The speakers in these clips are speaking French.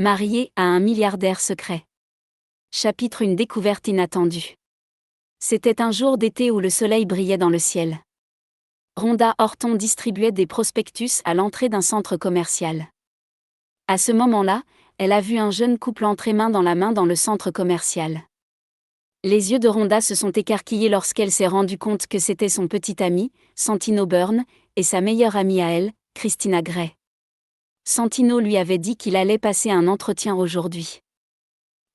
Mariée à un milliardaire secret. Chapitre Une découverte inattendue. C'était un jour d'été où le soleil brillait dans le ciel. Rhonda Horton distribuait des prospectus à l'entrée d'un centre commercial. À ce moment-là, elle a vu un jeune couple entrer main dans le centre commercial. Les yeux de Rhonda se sont écarquillés lorsqu'elle s'est rendue compte que c'était son petit ami, Santino Byrne, et sa meilleure amie à elle, Christina Gray. Santino lui avait dit qu'il allait passer un entretien aujourd'hui.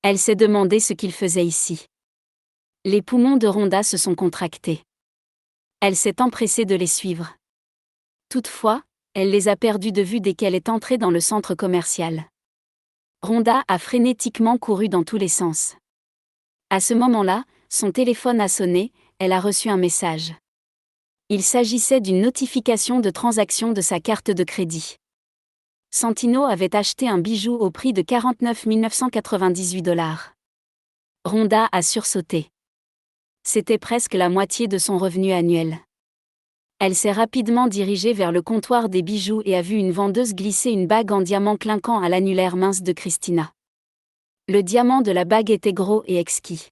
Elle s'est demandé ce qu'il faisait ici. Les poumons de Rhonda se sont contractés. Elle s'est empressée de les suivre. Toutefois, elle les a perdus de vue dès qu'elle est entrée dans le centre commercial. Rhonda a frénétiquement couru dans tous les sens. À ce moment-là, son téléphone a sonné, elle a reçu un message. Il s'agissait d'une notification de transaction de sa carte de crédit. Santino avait acheté un bijou au prix de 49 998 $. Rhonda a sursauté. C'était presque la moitié de son revenu annuel. Elle s'est rapidement dirigée vers le comptoir des bijoux et a vu une vendeuse glisser une bague en diamant clinquant à l'annulaire mince de Christina. Le diamant de la bague était gros et exquis.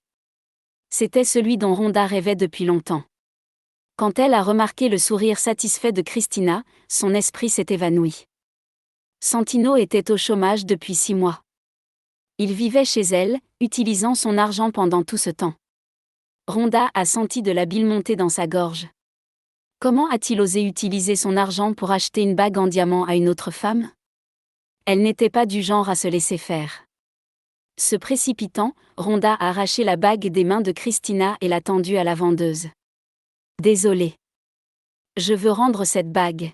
C'était celui dont Rhonda rêvait depuis longtemps. Quand elle a remarqué le sourire satisfait de Christina, son esprit s'est évanoui. Santino était au chômage depuis 6 mois. Il vivait chez elle, utilisant son argent pendant tout ce temps. Rhonda a senti de la bile monter dans sa gorge. Comment a-t-il osé utiliser son argent pour acheter une bague en diamant à une autre femme? Elle n'était pas du genre à se laisser faire. Se précipitant, Rhonda a arraché la bague des mains de Christina et l'a tendue à la vendeuse. Désolée. Je veux rendre cette bague.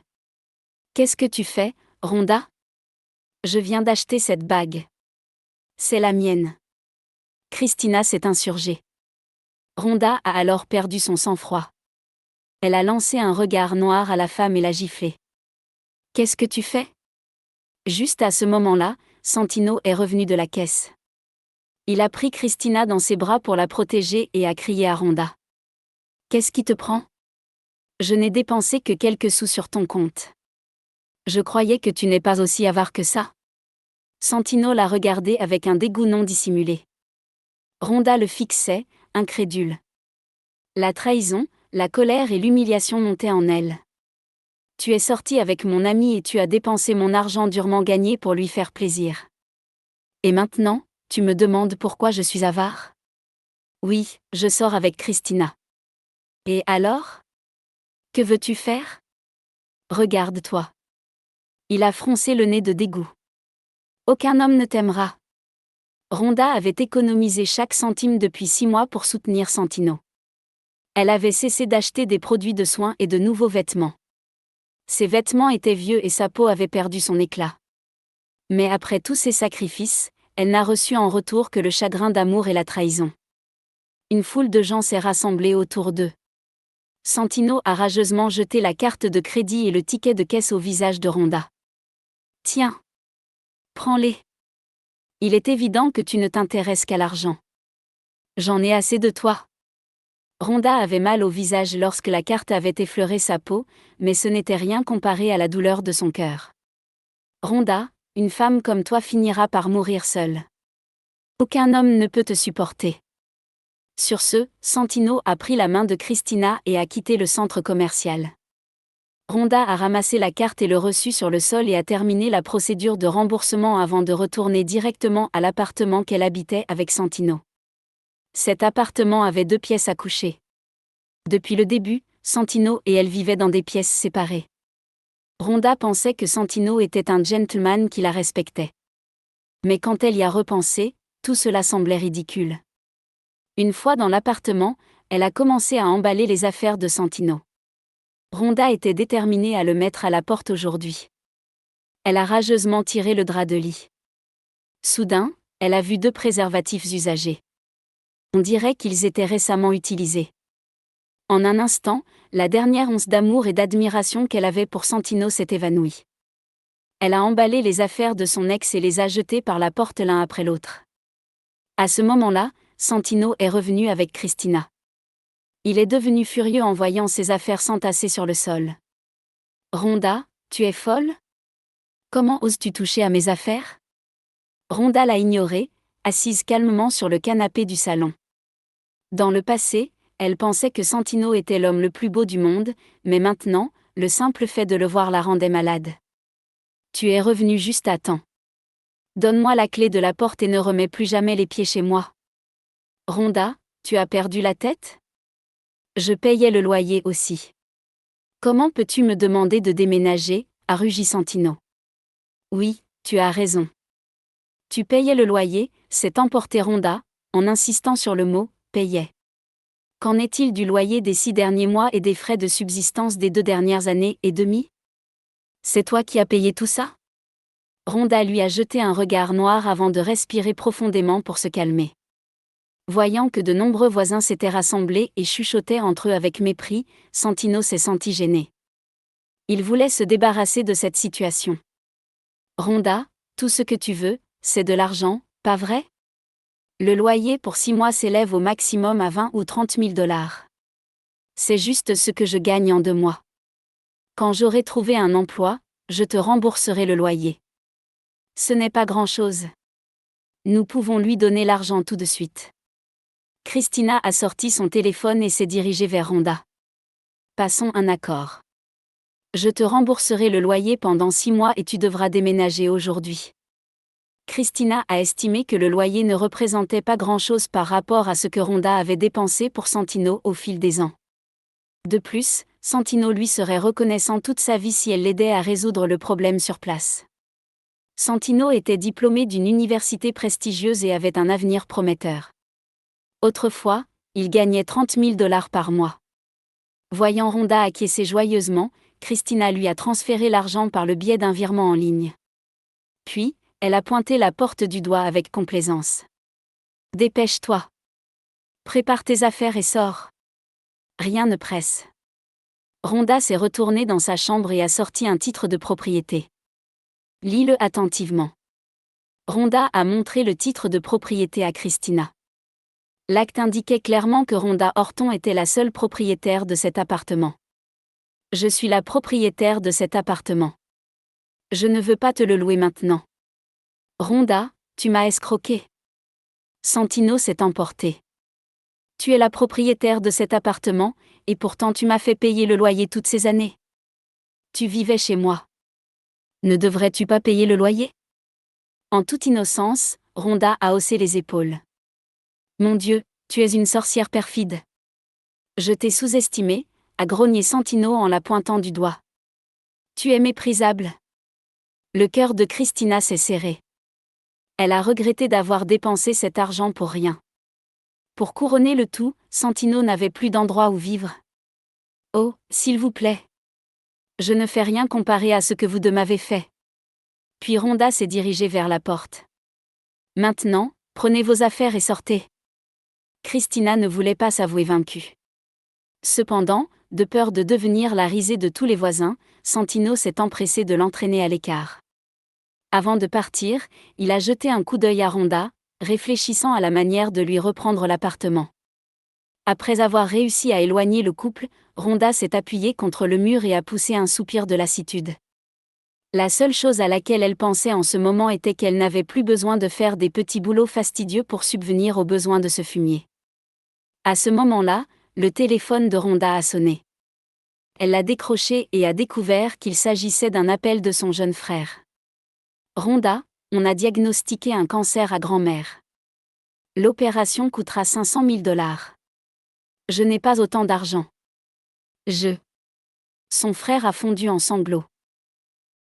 Qu'est-ce que tu fais, Rhonda? Je viens d'acheter cette bague. C'est la mienne. Christina s'est insurgée. Rhonda a alors perdu son sang-froid. Elle a lancé un regard noir à la femme et l'a giflée. Qu'est-ce que tu fais? Juste à ce moment-là, Santino est revenu de la caisse. Il a pris Christina dans ses bras pour la protéger et a crié à Rhonda. Qu'est-ce qui te prend? Je n'ai dépensé que quelques sous sur ton compte. Je croyais que tu n'es pas aussi avare que ça. Santino l'a regardé avec un dégoût non dissimulé. Rhonda le fixait, incrédule. La trahison, la colère et l'humiliation montaient en elle. Tu es sorti avec mon ami et tu as dépensé mon argent durement gagné pour lui faire plaisir. Et maintenant, tu me demandes pourquoi je suis avare? Oui, je sors avec Christina. Et alors? Que veux-tu faire? Regarde-toi. Il a froncé le nez de dégoût. Aucun homme ne t'aimera. Rhonda avait économisé chaque centime depuis 6 mois pour soutenir Santino. Elle avait cessé d'acheter des produits de soins et de nouveaux vêtements. Ses vêtements étaient vieux et sa peau avait perdu son éclat. Mais après tous ces sacrifices, elle n'a reçu en retour que le chagrin d'amour et la trahison. Une foule de gens s'est rassemblée autour d'eux. Santino a rageusement jeté la carte de crédit et le ticket de caisse au visage de Rhonda. Tiens. Prends-les. Il est évident que tu ne t'intéresses qu'à l'argent. J'en ai assez de toi. Rhonda avait mal au visage lorsque la carte avait effleuré sa peau, mais ce n'était rien comparé à la douleur de son cœur. Rhonda, une femme comme toi finira par mourir seule. Aucun homme ne peut te supporter. Sur ce, Santino a pris la main de Christina et a quitté le centre commercial. Rhonda a ramassé la carte et le reçu sur le sol et a terminé la procédure de remboursement avant de retourner directement à l'appartement qu'elle habitait avec Santino. Cet appartement avait 2 pièces à coucher. Depuis le début, Santino et elle vivaient dans des pièces séparées. Rhonda pensait que Santino était un gentleman qui la respectait. Mais quand elle y a repensé, tout cela semblait ridicule. Une fois dans l'appartement, elle a commencé à emballer les affaires de Santino. Rhonda était déterminée à le mettre à la porte aujourd'hui. Elle a rageusement tiré le drap de lit. Soudain, elle a vu 2 préservatifs usagés. On dirait qu'ils étaient récemment utilisés. En un instant, la dernière once d'amour et d'admiration qu'elle avait pour Santino s'est évanouie. Elle a emballé les affaires de son ex et les a jetées par la porte l'un après l'autre. À ce moment-là, Santino est revenu avec Christina. Il est devenu furieux en voyant ses affaires s'entasser sur le sol. Rhonda, tu es folle? Comment oses-tu toucher à mes affaires? Rhonda l'a ignoré, assise calmement sur le canapé du salon. Dans le passé, elle pensait que Santino était l'homme le plus beau du monde, mais maintenant, le simple fait de le voir la rendait malade. Tu es revenu juste à temps. Donne-moi la clé de la porte et ne remets plus jamais les pieds chez moi. Rhonda, tu as perdu la tête? Je payais le loyer aussi. Comment peux-tu me demander de déménager, a rugi Santino. Oui, tu as raison. Tu payais le loyer, s'est emporté Rhonda, en insistant sur le mot « payait ». Qu'en est-il du loyer des 6 derniers mois et des frais de subsistance des 2 dernières années et demie? C'est toi qui as payé tout ça? Rhonda lui a jeté un regard noir avant de respirer profondément pour se calmer. Voyant que de nombreux voisins s'étaient rassemblés et chuchotaient entre eux avec mépris, Santino s'est senti gêné. Il voulait se débarrasser de cette situation. Rhonda, tout ce que tu veux, c'est de l'argent, pas vrai? Le loyer pour 6 mois s'élève au maximum à 20 ou 30 000 $. C'est juste ce que je gagne en 2 mois. Quand j'aurai trouvé un emploi, je te rembourserai le loyer. Ce n'est pas grand-chose. Nous pouvons lui donner l'argent tout de suite. Christina a sorti son téléphone et s'est dirigée vers Rhonda. Passons un accord. Je te rembourserai le loyer pendant 6 mois et tu devras déménager aujourd'hui. Christina a estimé que le loyer ne représentait pas grand-chose par rapport à ce que Rhonda avait dépensé pour Santino au fil des ans. De plus, Santino lui serait reconnaissant toute sa vie si elle l'aidait à résoudre le problème sur place. Santino était diplômé d'une université prestigieuse et avait un avenir prometteur. Autrefois, il gagnait 30 000 $ par mois. Voyant Rhonda acquiescer joyeusement, Christina lui a transféré l'argent par le biais d'un virement en ligne. Puis, elle a pointé la porte du doigt avec complaisance. Dépêche-toi. Prépare tes affaires et sors. Rien ne presse. Rhonda s'est retournée dans sa chambre et a sorti un titre de propriété. Lis-le attentivement. Rhonda a montré le titre de propriété à Christina. L'acte indiquait clairement que Rhonda Horton était la seule propriétaire de cet appartement. Je suis la propriétaire de cet appartement. Je ne veux pas te le louer maintenant. Rhonda, tu m'as escroqué. Santino s'est emporté. Tu es la propriétaire de cet appartement, et pourtant tu m'as fait payer le loyer toutes ces années. Tu vivais chez moi. Ne devrais-tu pas payer le loyer? En toute innocence, Rhonda a haussé les épaules. Mon Dieu, tu es une sorcière perfide. Je t'ai sous-estimé, a grogné Santino en la pointant du doigt. Tu es méprisable. Le cœur de Christina s'est serré. Elle a regretté d'avoir dépensé cet argent pour rien. Pour couronner le tout, Santino n'avait plus d'endroit où vivre. Oh, s'il vous plaît. Je ne fais rien comparé à ce que vous deux m'avez fait. Puis Rhonda s'est dirigée vers la porte. Maintenant, prenez vos affaires et sortez. Christina ne voulait pas s'avouer vaincue. Cependant, de peur de devenir la risée de tous les voisins, Santino s'est empressé de l'entraîner à l'écart. Avant de partir, il a jeté un coup d'œil à Rhonda, réfléchissant à la manière de lui reprendre l'appartement. Après avoir réussi à éloigner le couple, Rhonda s'est appuyée contre le mur et a poussé un soupir de lassitude. La seule chose à laquelle elle pensait en ce moment était qu'elle n'avait plus besoin de faire des petits boulots fastidieux pour subvenir aux besoins de ce fumier. À ce moment-là, le téléphone de Rhonda a sonné. Elle l'a décroché et a découvert qu'il s'agissait d'un appel de son jeune frère. Rhonda, on a diagnostiqué un cancer à grand-mère. L'opération coûtera 500 000 $. Je n'ai pas autant d'argent. Son frère a fondu en sanglots.